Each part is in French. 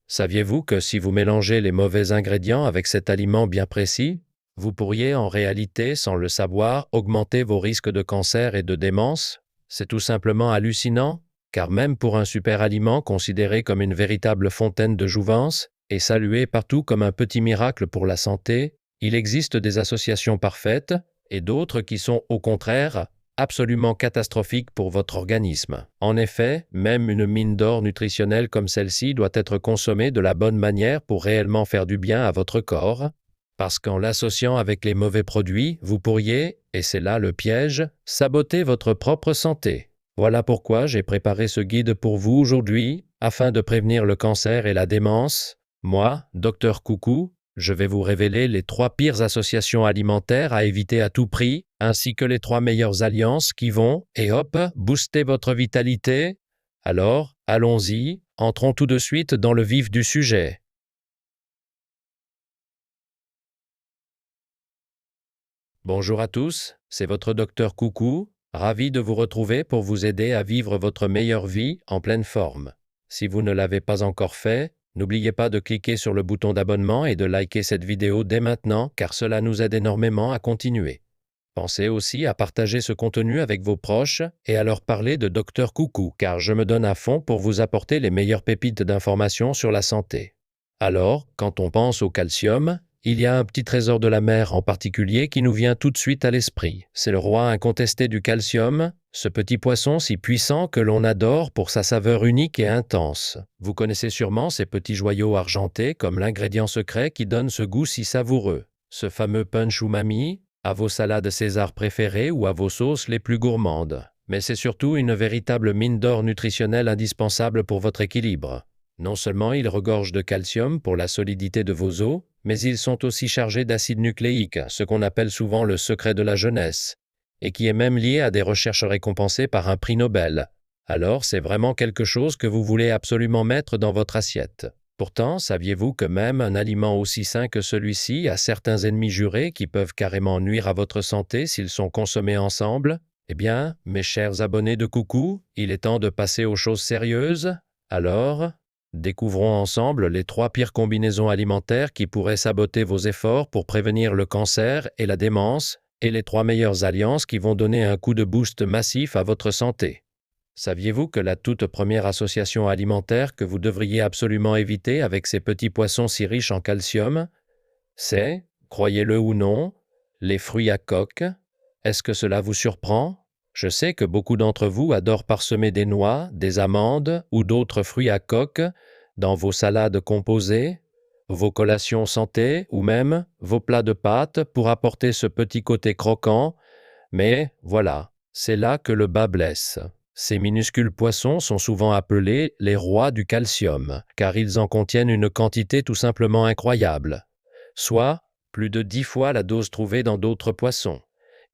Saviez-vous que si vous mélangez les mauvais ingrédients avec cet aliment bien précis, vous pourriez en réalité, sans le savoir, augmenter vos risques de cancer et de démence? C'est tout simplement hallucinant, car même pour un super aliment considéré comme une véritable fontaine de jouvence et salué partout comme un petit miracle pour la santé, il existe des associations parfaites et d'autres qui sont au contraire absolument catastrophique pour votre organisme. En effet, même une mine d'or nutritionnelle comme celle-ci doit être consommée de la bonne manière pour réellement faire du bien à votre corps, parce qu'en l'associant avec les mauvais produits, vous pourriez, et c'est là le piège, saboter votre propre santé. Voilà pourquoi j'ai préparé ce guide pour vous aujourd'hui, afin de prévenir le cancer et la démence. Moi, Docteur Coucou, je vais vous révéler les 3 pires associations alimentaires à éviter à tout prix, ainsi que les 3 meilleures alliances qui vont, et hop, booster votre vitalité. Alors, allons-y, entrons tout de suite dans le vif du sujet. Bonjour à tous, c'est votre Docteur Coucou, ravi de vous retrouver pour vous aider à vivre votre meilleure vie en pleine forme. Si vous ne l'avez pas encore fait, n'oubliez pas de cliquer sur le bouton d'abonnement et de liker cette vidéo dès maintenant car cela nous aide énormément à continuer. Pensez aussi à partager ce contenu avec vos proches et à leur parler de Docteur Coucou car je me donne à fond pour vous apporter les meilleures pépites d'informations sur la santé. Alors, quand on pense au calcium, il y a un petit trésor de la mer en particulier qui nous vient tout de suite à l'esprit. C'est le roi incontesté du calcium, ce petit poisson si puissant que l'on adore pour sa saveur unique et intense. Vous connaissez sûrement ces petits joyaux argentés comme l'ingrédient secret qui donne ce goût si savoureux. Ce fameux punch umami, à vos salades César préférées ou à vos sauces les plus gourmandes. Mais c'est surtout une véritable mine d'or nutritionnelle indispensable pour votre équilibre. Non seulement ils regorgent de calcium pour la solidité de vos os, mais ils sont aussi chargés d'acide nucléique, ce qu'on appelle souvent le secret de la jeunesse, et qui est même lié à des recherches récompensées par un prix Nobel. Alors c'est vraiment quelque chose que vous voulez absolument mettre dans votre assiette. Pourtant, saviez-vous que même un aliment aussi sain que celui-ci a certains ennemis jurés qui peuvent carrément nuire à votre santé s'ils sont consommés ensemble? Eh bien, mes chers abonnés de Coucou, il est temps de passer aux choses sérieuses. Alors, découvrons ensemble les 3 pires combinaisons alimentaires qui pourraient saboter vos efforts pour prévenir le cancer et la démence, et les 3 meilleures alliances qui vont donner un coup de boost massif à votre santé. Saviez-vous que la toute première association alimentaire que vous devriez absolument éviter avec ces petits poissons si riches en calcium, c'est, croyez-le ou non, les fruits à coque? Est-ce que cela vous surprend? Je sais que beaucoup d'entre vous adorent parsemer des noix, des amandes ou d'autres fruits à coque dans vos salades composées, vos collations santé ou même vos plats de pâtes pour apporter ce petit côté croquant, mais voilà, c'est là que le bât blesse. Ces minuscules poissons sont souvent appelés les rois du calcium, car ils en contiennent une quantité tout simplement incroyable, soit plus de 10 fois la dose trouvée dans d'autres poissons,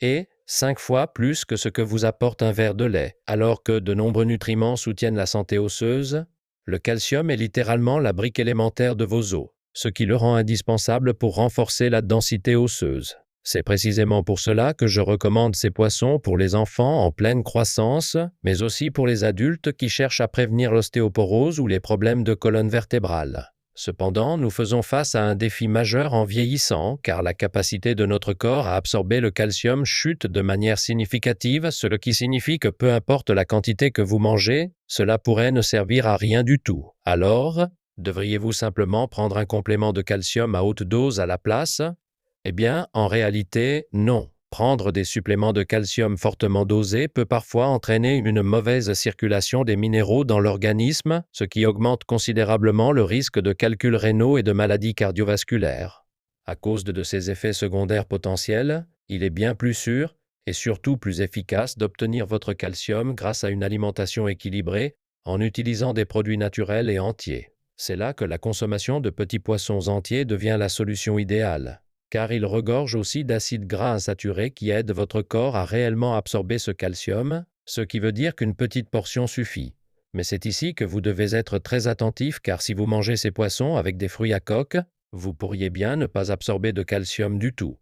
et 5 fois plus que ce que vous apporte un verre de lait. Alors que de nombreux nutriments soutiennent la santé osseuse, le calcium est littéralement la brique élémentaire de vos os, ce qui le rend indispensable pour renforcer la densité osseuse. C'est précisément pour cela que je recommande ces poissons pour les enfants en pleine croissance, mais aussi pour les adultes qui cherchent à prévenir l'ostéoporose ou les problèmes de colonne vertébrale. Cependant, nous faisons face à un défi majeur en vieillissant, car la capacité de notre corps à absorber le calcium chute de manière significative, ce qui signifie que peu importe la quantité que vous mangez, cela pourrait ne servir à rien du tout. Alors, devriez-vous simplement prendre un complément de calcium à haute dose à la place? Eh bien, en réalité, non. Prendre des suppléments de calcium fortement dosés peut parfois entraîner une mauvaise circulation des minéraux dans l'organisme, ce qui augmente considérablement le risque de calculs rénaux et de maladies cardiovasculaires. À cause de ces effets secondaires potentiels, il est bien plus sûr et surtout plus efficace d'obtenir votre calcium grâce à une alimentation équilibrée en utilisant des produits naturels et entiers. C'est là que la consommation de petits poissons entiers devient la solution idéale, car il regorge aussi d'acides gras insaturés qui aident votre corps à réellement absorber ce calcium, ce qui veut dire qu'une petite portion suffit. Mais c'est ici que vous devez être très attentif car si vous mangez ces poissons avec des fruits à coque, vous pourriez bien ne pas absorber de calcium du tout.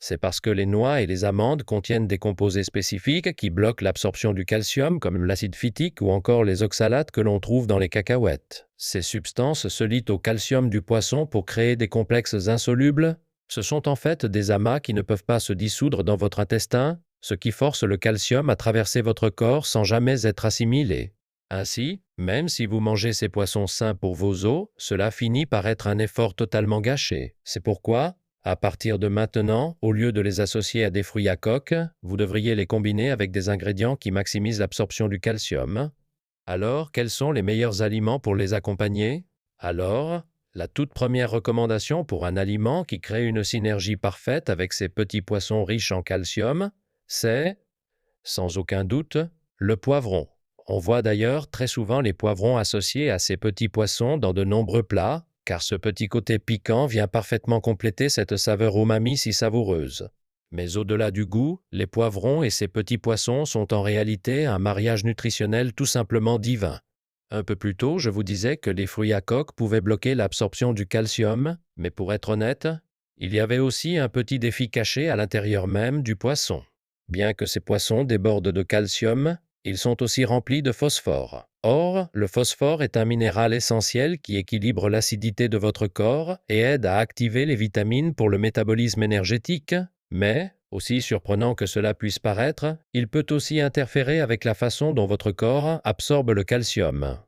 C'est parce que les noix et les amandes contiennent des composés spécifiques qui bloquent l'absorption du calcium, comme l'acide phytique ou encore les oxalates que l'on trouve dans les cacahuètes. Ces substances se lient au calcium du poisson pour créer des complexes insolubles. Ce sont en fait des amas qui ne peuvent pas se dissoudre dans votre intestin, ce qui force le calcium à traverser votre corps sans jamais être assimilé. Ainsi, même si vous mangez ces poissons sains pour vos os, cela finit par être un effort totalement gâché. C'est pourquoi, à partir de maintenant, au lieu de les associer à des fruits à coque, vous devriez les combiner avec des ingrédients qui maximisent l'absorption du calcium. Alors, quels sont les meilleurs aliments pour les accompagner? Alors, la toute première recommandation pour un aliment qui crée une synergie parfaite avec ces petits poissons riches en calcium, c'est, sans aucun doute, le poivron. On voit d'ailleurs très souvent les poivrons associés à ces petits poissons dans de nombreux plats, car ce petit côté piquant vient parfaitement compléter cette saveur umami si savoureuse. Mais au-delà du goût, les poivrons et ces petits poissons sont en réalité un mariage nutritionnel tout simplement divin. Un peu plus tôt, je vous disais que les fruits à coque pouvaient bloquer l'absorption du calcium, mais pour être honnête, il y avait aussi un petit défi caché à l'intérieur même du poisson. Bien que ces poissons débordent de calcium, ils sont aussi remplis de phosphore. Or, le phosphore est un minéral essentiel qui équilibre l'acidité de votre corps et aide à activer les vitamines pour le métabolisme énergétique, mais, aussi surprenant que cela puisse paraître, il peut aussi interférer avec la façon dont votre corps absorbe le calcium.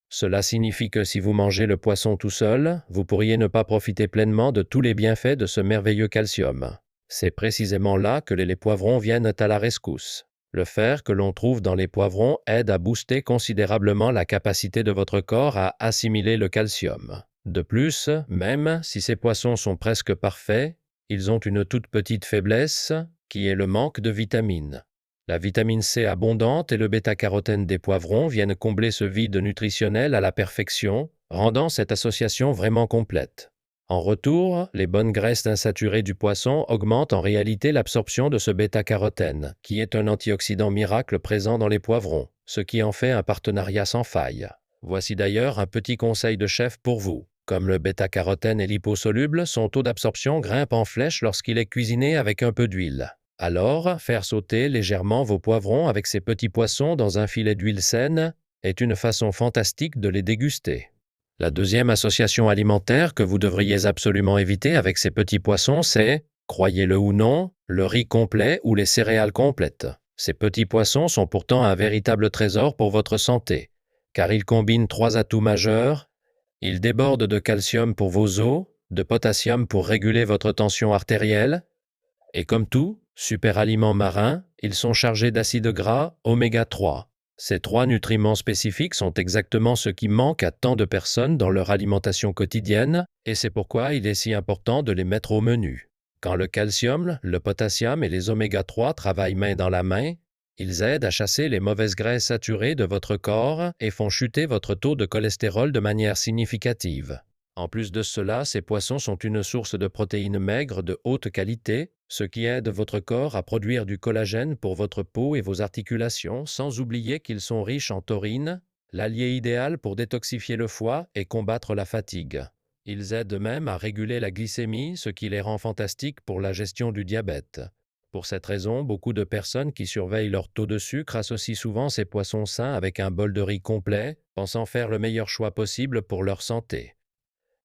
Cela signifie que si vous mangez le poisson tout seul, vous pourriez ne pas profiter pleinement de tous les bienfaits de ce merveilleux calcium. C'est précisément là que les poivrons viennent à la rescousse. Le fer que l'on trouve dans les poivrons aide à booster considérablement la capacité de votre corps à assimiler le calcium. De plus, même si ces poissons sont presque parfaits, ils ont une toute petite faiblesse, qui est le manque de vitamines. La vitamine C abondante et le bêta-carotène des poivrons viennent combler ce vide nutritionnel à la perfection, rendant cette association vraiment complète. En retour, les bonnes graisses insaturées du poisson augmentent en réalité l'absorption de ce bêta-carotène, qui est un antioxydant miracle présent dans les poivrons, ce qui en fait un partenariat sans faille. Voici d'ailleurs un petit conseil de chef pour vous. Comme le bêta-carotène est liposoluble, son taux d'absorption grimpe en flèche lorsqu'il est cuisiné avec un peu d'huile. Alors, faire sauter légèrement vos poivrons avec ces petits poissons dans un filet d'huile saine est une façon fantastique de les déguster. La deuxième association alimentaire que vous devriez absolument éviter avec ces petits poissons, c'est, croyez-le ou non, le riz complet ou les céréales complètes. Ces petits poissons sont pourtant un véritable trésor pour votre santé, car ils combinent 3 atouts majeurs. Ils débordent de calcium pour vos os, de potassium pour réguler votre tension artérielle, et comme tout, super aliments marins, ils sont chargés d'acides gras oméga 3. Ces 3 nutriments spécifiques sont exactement ce qui manque à tant de personnes dans leur alimentation quotidienne, et c'est pourquoi il est si important de les mettre au menu. Quand le calcium, le potassium et les oméga 3 travaillent main dans la main, ils aident à chasser les mauvaises graisses saturées de votre corps et font chuter votre taux de cholestérol de manière significative. En plus de cela, ces poissons sont une source de protéines maigres de haute qualité, ce qui aide votre corps à produire du collagène pour votre peau et vos articulations, sans oublier qu'ils sont riches en taurine, l'allié idéal pour détoxifier le foie et combattre la fatigue. Ils aident même à réguler la glycémie, ce qui les rend fantastiques pour la gestion du diabète. Pour cette raison, beaucoup de personnes qui surveillent leur taux de sucre associent souvent ces poissons sains avec un bol de riz complet, pensant faire le meilleur choix possible pour leur santé.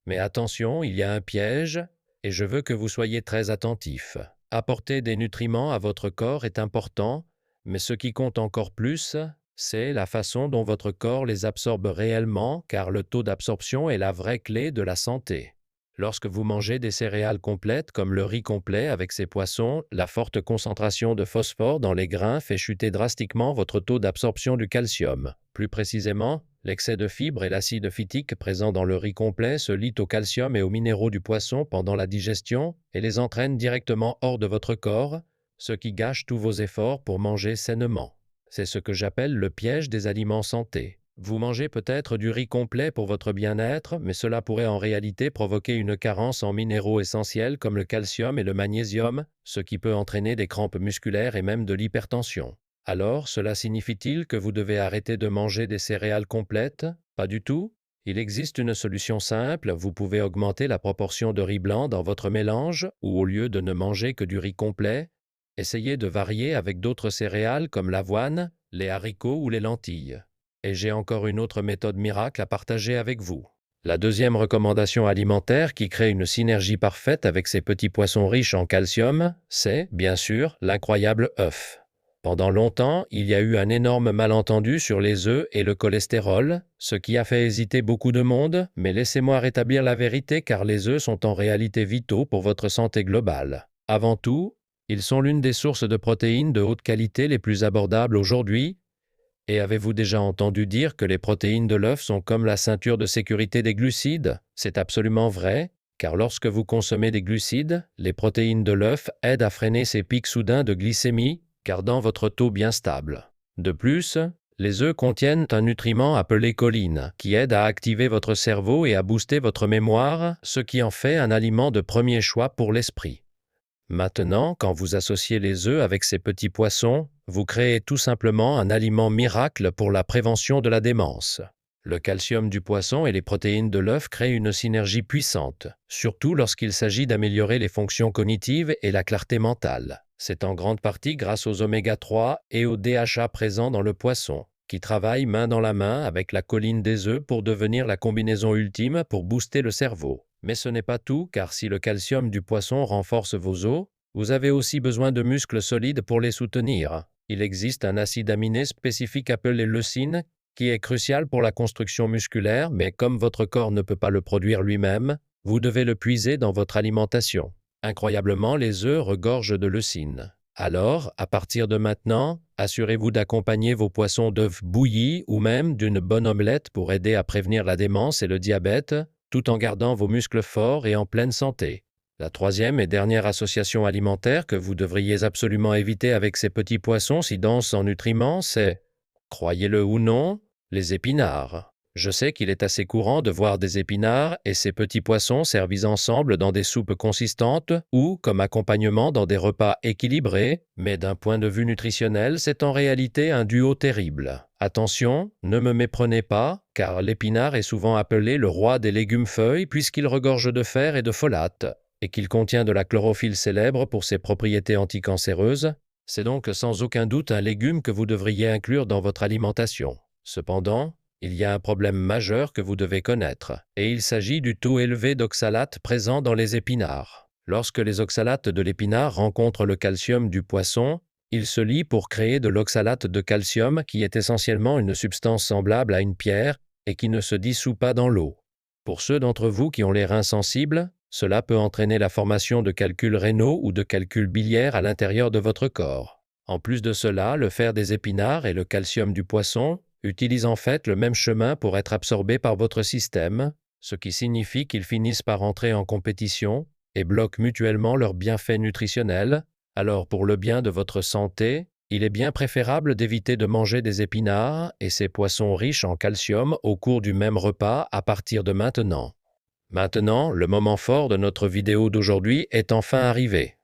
Mais attention, il y a un piège, et je veux que vous soyez très attentifs. Apporter des nutriments à votre corps est important, mais ce qui compte encore plus, c'est la façon dont votre corps les absorbe réellement, car le taux d'absorption est la vraie clé de la santé. Lorsque vous mangez des céréales complètes comme le riz complet avec ses poissons, la forte concentration de phosphore dans les grains fait chuter drastiquement votre taux d'absorption du calcium. Plus précisément, l'excès de fibres et l'acide phytique présent dans le riz complet se lient au calcium et aux minéraux du poisson pendant la digestion et les entraînent directement hors de votre corps, ce qui gâche tous vos efforts pour manger sainement. C'est ce que j'appelle le piège des aliments santé. Vous mangez peut-être du riz complet pour votre bien-être, mais cela pourrait en réalité provoquer une carence en minéraux essentiels comme le calcium et le magnésium, ce qui peut entraîner des crampes musculaires et même de l'hypertension. Alors, cela signifie-t-il que vous devez arrêter de manger des céréales complètes? Pas du tout. Il existe une solution simple, vous pouvez augmenter la proportion de riz blanc dans votre mélange ou au lieu de ne manger que du riz complet, essayez de varier avec d'autres céréales comme l'avoine, les haricots ou les lentilles. Et j'ai encore une autre méthode miracle à partager avec vous. La deuxième recommandation alimentaire qui crée une synergie parfaite avec ces petits poissons riches en calcium, c'est, bien sûr, l'incroyable œuf. Pendant longtemps, il y a eu un énorme malentendu sur les œufs et le cholestérol, ce qui a fait hésiter beaucoup de monde, mais laissez-moi rétablir la vérité car les œufs sont en réalité vitaux pour votre santé globale. Avant tout, ils sont l'une des sources de protéines de haute qualité les plus abordables aujourd'hui. Et avez-vous déjà entendu dire que les protéines de l'œuf sont comme la ceinture de sécurité des glucides? C'est absolument vrai, car lorsque vous consommez des glucides, les protéines de l'œuf aident à freiner ces pics soudains de glycémie, gardant votre taux bien stable. De plus, les œufs contiennent un nutriment appelé choline, qui aide à activer votre cerveau et à booster votre mémoire, ce qui en fait un aliment de premier choix pour l'esprit. Maintenant, quand vous associez les œufs avec ces petits poissons, vous créez tout simplement un aliment miracle pour la prévention de la démence. Le calcium du poisson et les protéines de l'œuf créent une synergie puissante, surtout lorsqu'il s'agit d'améliorer les fonctions cognitives et la clarté mentale. C'est en grande partie grâce aux oméga 3 et au DHA présents dans le poisson, qui travaillent main dans la main avec la choline des œufs pour devenir la combinaison ultime pour booster le cerveau. Mais ce n'est pas tout, car si le calcium du poisson renforce vos os, vous avez aussi besoin de muscles solides pour les soutenir. Il existe un acide aminé spécifique appelé leucine, qui est crucial pour la construction musculaire, mais comme votre corps ne peut pas le produire lui-même, vous devez le puiser dans votre alimentation. Incroyablement, les œufs regorgent de leucine. Alors, à partir de maintenant, assurez-vous d'accompagner vos poissons d'œufs bouillis ou même d'une bonne omelette pour aider à prévenir la démence et le diabète, tout en gardant vos muscles forts et en pleine santé. La troisième et dernière association alimentaire que vous devriez absolument éviter avec ces petits poissons si denses en nutriments, c'est, croyez-le ou non, les épinards. Je sais qu'il est assez courant de voir des épinards et ces petits poissons servis ensemble dans des soupes consistantes ou comme accompagnement dans des repas équilibrés, mais d'un point de vue nutritionnel, c'est en réalité un duo terrible. Attention, ne me méprenez pas, car l'épinard est souvent appelé le roi des légumes-feuilles puisqu'il regorge de fer et de folate, et qu'il contient de la chlorophylle célèbre pour ses propriétés anticancéreuses. C'est donc sans aucun doute un légume que vous devriez inclure dans votre alimentation. Cependant, il y a un problème majeur que vous devez connaître, et il s'agit du taux élevé d'oxalate présent dans les épinards. Lorsque les oxalates de l'épinard rencontrent le calcium du poisson, ils se lient pour créer de l'oxalate de calcium qui est essentiellement une substance semblable à une pierre et qui ne se dissout pas dans l'eau. Pour ceux d'entre vous qui ont les reins sensibles, cela peut entraîner la formation de calculs rénaux ou de calculs biliaires à l'intérieur de votre corps. En plus de cela, le fer des épinards et le calcium du poisson utilisent en fait le même chemin pour être absorbés par votre système, ce qui signifie qu'ils finissent par entrer en compétition et bloquent mutuellement leurs bienfaits nutritionnels. Alors pour le bien de votre santé, il est bien préférable d'éviter de manger des épinards et ces poissons riches en calcium au cours du même repas à partir de maintenant. Maintenant, le moment fort de notre vidéo d'aujourd'hui est enfin arrivé.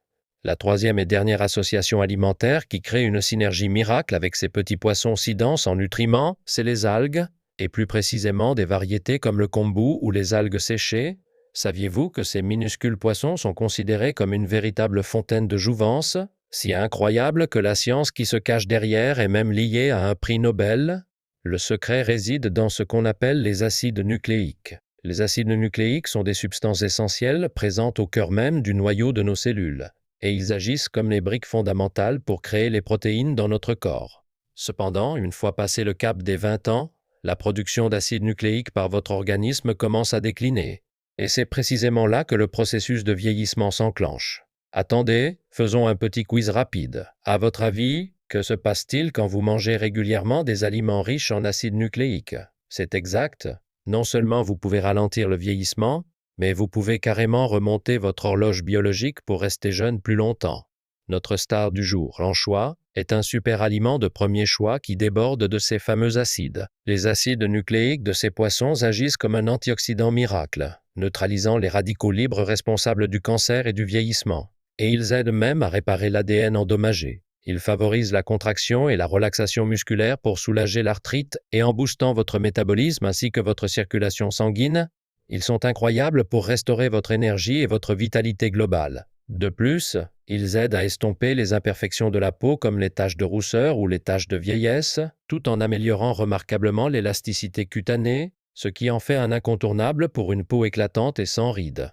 La troisième et dernière association alimentaire qui crée une synergie miracle avec ces petits poissons si denses en nutriments, c'est les algues, et plus précisément des variétés comme le kombu ou les algues séchées. Saviez-vous que ces minuscules poissons sont considérés comme une véritable fontaine de jouvence, si incroyable que la science qui se cache derrière est même liée à un prix Nobel? Le secret réside dans ce qu'on appelle les acides nucléiques. Les acides nucléiques sont des substances essentielles présentes au cœur même du noyau de nos cellules, et ils agissent comme les briques fondamentales pour créer les protéines dans notre corps. Cependant, une fois passé le cap des 20 ans, la production d'acides nucléiques par votre organisme commence à décliner, et c'est précisément là que le processus de vieillissement s'enclenche. Attendez, faisons un petit quiz rapide. À votre avis, que se passe-t-il quand vous mangez régulièrement des aliments riches en acides nucléiques? C'est exact. Non seulement vous pouvez ralentir le vieillissement, mais vous pouvez carrément remonter votre horloge biologique pour rester jeune plus longtemps. Notre star du jour, l'anchois, est un super aliment de premier choix qui déborde de ces fameux acides. Les acides nucléiques de ces poissons agissent comme un antioxydant miracle, neutralisant les radicaux libres responsables du cancer et du vieillissement. Et ils aident même à réparer l'ADN endommagé. Ils favorisent la contraction et la relaxation musculaire pour soulager l'arthrite et en boostant votre métabolisme ainsi que votre circulation sanguine. Ils sont incroyables pour restaurer votre énergie et votre vitalité globale. De plus, ils aident à estomper les imperfections de la peau comme les taches de rousseur ou les taches de vieillesse, tout en améliorant remarquablement l'élasticité cutanée, ce qui en fait un incontournable pour une peau éclatante et sans rides.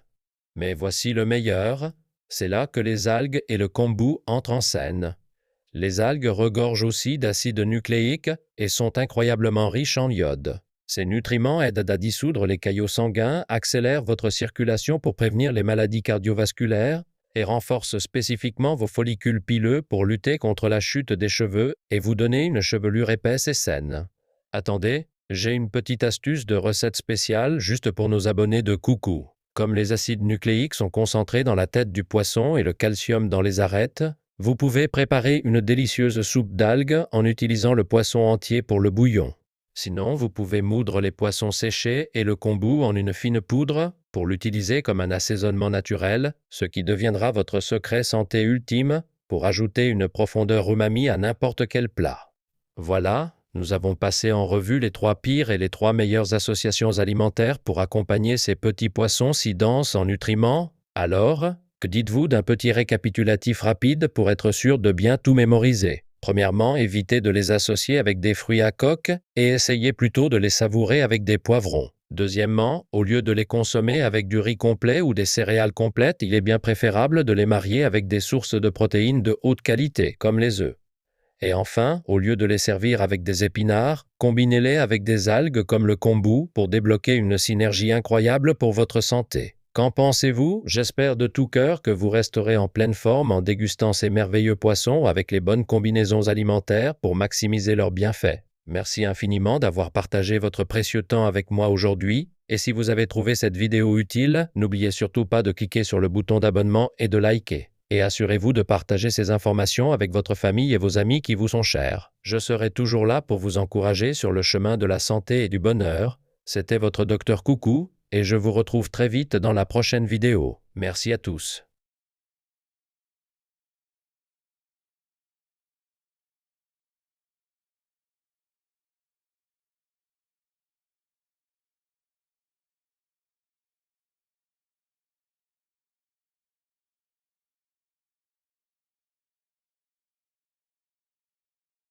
Mais voici le meilleur, c'est là que les algues et le kombu entrent en scène. Les algues regorgent aussi d'acides nucléiques et sont incroyablement riches en iode. Ces nutriments aident à dissoudre les caillots sanguins, accélèrent votre circulation pour prévenir les maladies cardiovasculaires et renforcent spécifiquement vos follicules pileux pour lutter contre la chute des cheveux et vous donner une chevelure épaisse et saine. Attendez, j'ai une petite astuce de recette spéciale juste pour nos abonnés de Coucou. Comme les acides nucléiques sont concentrés dans la tête du poisson et le calcium dans les arêtes, vous pouvez préparer une délicieuse soupe d'algues en utilisant le poisson entier pour le bouillon. Sinon, vous pouvez moudre les poissons séchés et le kombu en une fine poudre pour l'utiliser comme un assaisonnement naturel, ce qui deviendra votre secret santé ultime pour ajouter une profondeur umami à n'importe quel plat. Voilà, nous avons passé en revue les 3 pires et les 3 meilleures associations alimentaires pour accompagner ces petits poissons si denses en nutriments. Alors, que dites-vous d'un petit récapitulatif rapide pour être sûr de bien tout mémoriser? Premièrement, évitez de les associer avec des fruits à coque et essayez plutôt de les savourer avec des poivrons. Deuxièmement, au lieu de les consommer avec du riz complet ou des céréales complètes, il est bien préférable de les marier avec des sources de protéines de haute qualité, comme les œufs. Et enfin, au lieu de les servir avec des épinards, combinez-les avec des algues comme le kombu pour débloquer une synergie incroyable pour votre santé. Qu'en pensez-vous? J'espère de tout cœur que vous resterez en pleine forme en dégustant ces merveilleux poissons avec les bonnes combinaisons alimentaires pour maximiser leurs bienfaits. Merci infiniment d'avoir partagé votre précieux temps avec moi aujourd'hui. Et si vous avez trouvé cette vidéo utile, n'oubliez surtout pas de cliquer sur le bouton d'abonnement et de liker. Et assurez-vous de partager ces informations avec votre famille et vos amis qui vous sont chers. Je serai toujours là pour vous encourager sur le chemin de la santé et du bonheur. C'était votre Docteur Coucou, et je vous retrouve très vite dans la prochaine vidéo. Merci à tous.